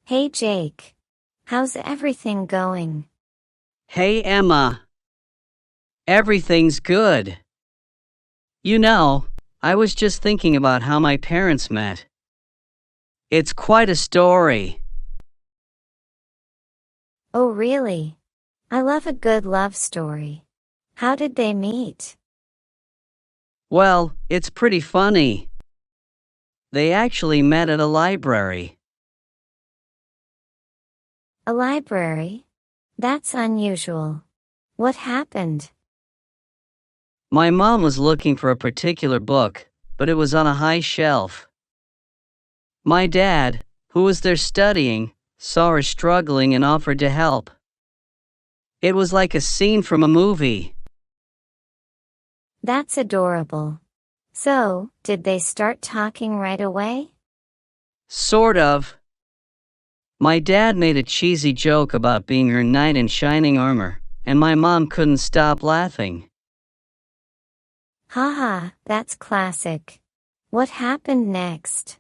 Hey Jake. How's everything going? Hey Emma, everything's good. You know, I was just thinking about how my parents met. It's quite a story. Oh really? I love a good love story. How did they meet? Well, it's pretty funny. They actually met at a library. A library? That's unusual. What happened? My mom was looking for a particular book, but it was on a high shelf. My dad, who was there studying, saw her struggling and offered to help. It was like a scene from a movie. That's adorable. So, did they start talking right away? Sort of. My dad made a cheesy joke about being her knight in shining armor, and my mom couldn't stop laughing. Haha, that's classic. What happened next?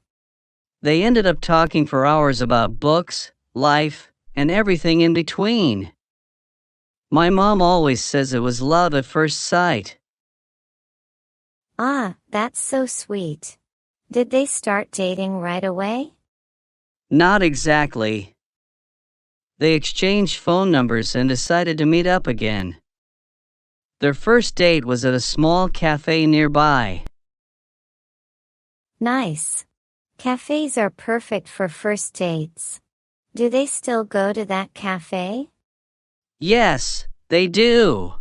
They ended up talking for hours about books, life, and everything in between. My mom always says it was love at first sight. Ah, that's so sweet. Did they start dating right away? Not exactly. They exchanged phone numbers and decided to meet up again. Their first date was at a small cafe nearby. Nice. Cafes are perfect for first dates. Do they still go to that cafe? Yes, they do.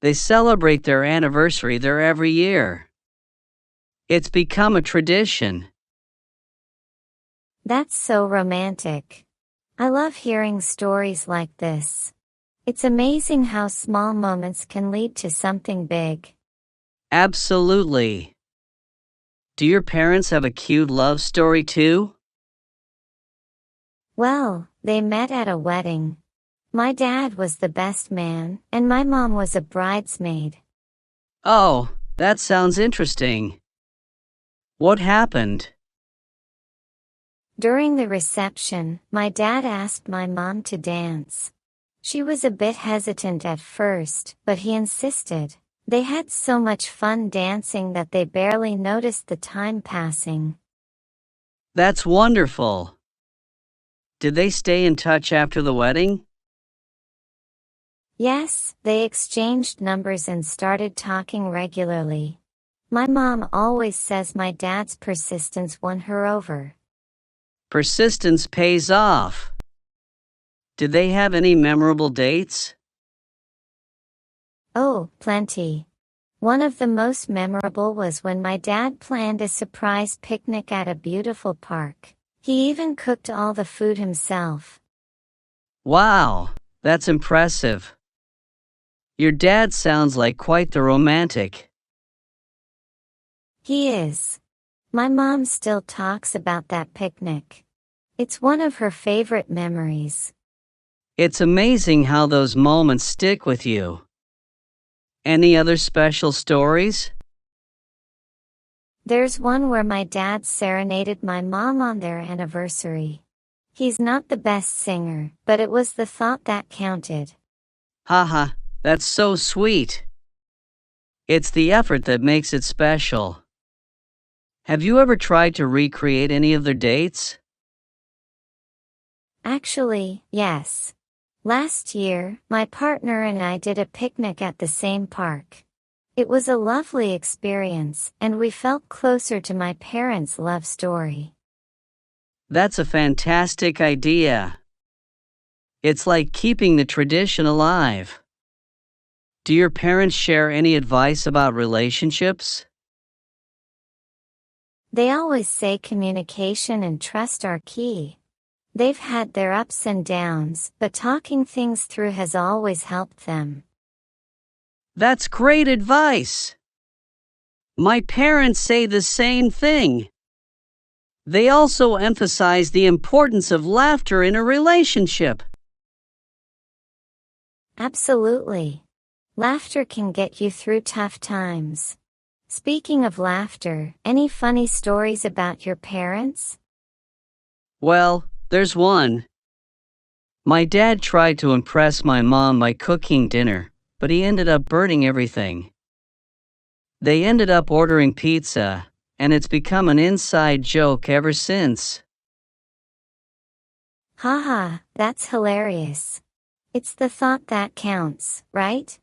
They celebrate their anniversary there every year. It's become a tradition. That's so romantic. I love hearing stories like this. It's amazing how small moments can lead to something big. Absolutely. Do your parents have a cute love story too? Well, they met at a wedding. My dad was the best man, and my mom was a bridesmaid. Oh, that sounds interesting. What happened? During the reception, my dad asked my mom to dance. She was a bit hesitant at first, but he insisted. They had so much fun dancing that they barely noticed the time passing. That's wonderful. Did they stay in touch after the wedding? Yes, they exchanged numbers and started talking regularly. My mom always says my dad's persistence won her over. Persistence pays off. Did they have any memorable dates? Oh, plenty. One of the most memorable was when my dad planned a surprise picnic at a beautiful park. He even cooked all the food himself. Wow, that's impressive. Your dad sounds like quite the romantic. He is. My mom still talks about that picnic. It's one of her favorite memories. It's amazing how those moments stick with you. Any other special stories? There's one where my dad serenaded my mom on their anniversary. He's not the best singer, but it was the thought that counted. Haha, that's so sweet. It's the effort that makes it special. Have you ever tried to recreate any of their dates? Actually, yes. Last year, my partner and I did a picnic at the same park. It was a lovely experience, and we felt closer to my parents' love story. That's a fantastic idea. It's like keeping the tradition alive. Do your parents share any advice about relationships? They always say communication and trust are key. They've had their ups and downs, but talking things through has always helped them. That's great advice. My parents say the same thing. They also emphasize the importance of laughter in a relationship. Absolutely. Laughter can get you through tough times. Speaking of laughter, any funny stories about your parents? Well, There's one. My dad tried to impress my mom by cooking dinner, but he ended up burning everything. They ended up ordering pizza, and it's become an inside joke ever since. Haha, that's hilarious. It's the thought that counts, right?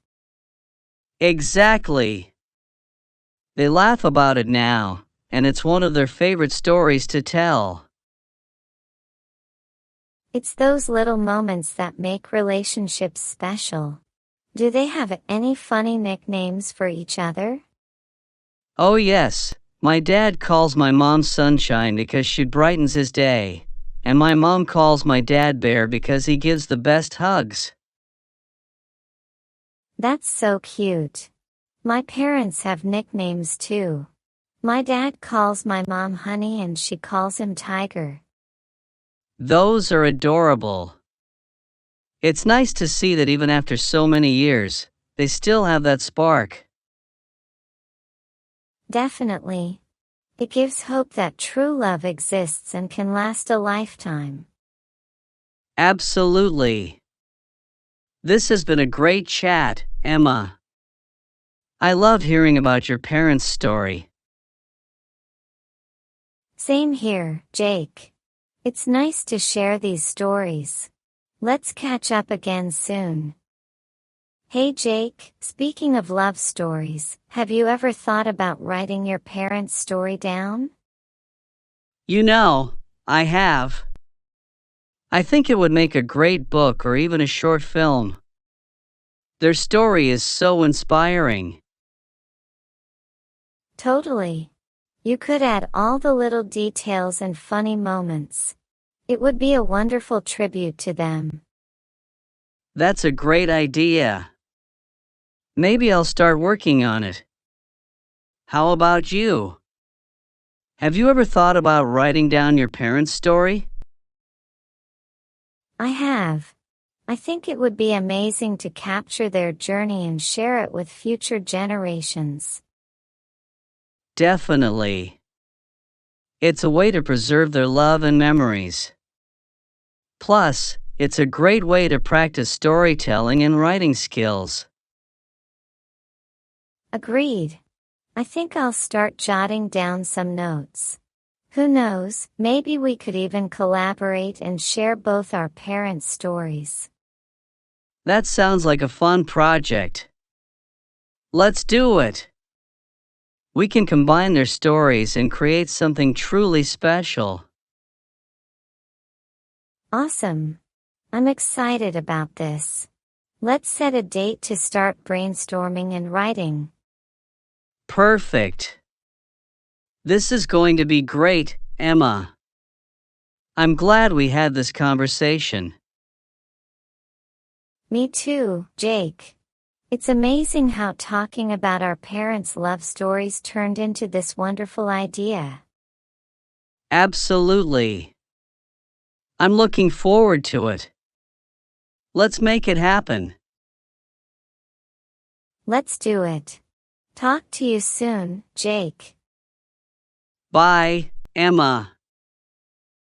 Exactly. They laugh about it now, and it's one of their favorite stories to tell. It's those little moments that make relationships special. Do they have any funny nicknames for each other? Oh yes, my dad calls my mom Sunshine because she brightens his day, and my mom calls my dad Bear because he gives the best hugs. That's so cute. My parents have nicknames too. My dad calls my mom Honey and she calls him Tiger. Those are adorable. It's nice to see that even after so many years, they still have that spark. Definitely. It gives hope that true love exists and can last a lifetime. Absolutely. This has been a great chat, Emma. I love hearing about your parents' story. Same here, Jake. It's nice to share these stories. Let's catch up again soon. Hey Jake, speaking of love stories, have you ever thought about writing your parents' story down? You know, I have. I think it would make a great book or even a short film. Their story is so inspiring. Totally. You could add all the little details and funny moments. It would be a wonderful tribute to them. That's a great idea. Maybe I'll start working on it. How about you? Have you ever thought about writing down your parents' story? I have. I think it would be amazing to capture their journey and share it with future generations. Definitely. It's a way to preserve their love and memories. Plus, it's a great way to practice storytelling and writing skills. Agreed. I think I'll start jotting down some notes. Who knows, maybe we could even collaborate and share both our parents' stories. That sounds like a fun project. Let's do it! We can combine their stories and create something truly special. Awesome. I'm excited about this. Let's set a date to start brainstorming and writing. Perfect. This is going to be great, Emma. I'm glad we had this conversation. Me too, Jake. It's amazing how talking about our parents' love stories turned into this wonderful idea. Absolutely. I'm looking forward to it. Let's make it happen. Let's do it. Talk to you soon, Jake. Bye, Emma.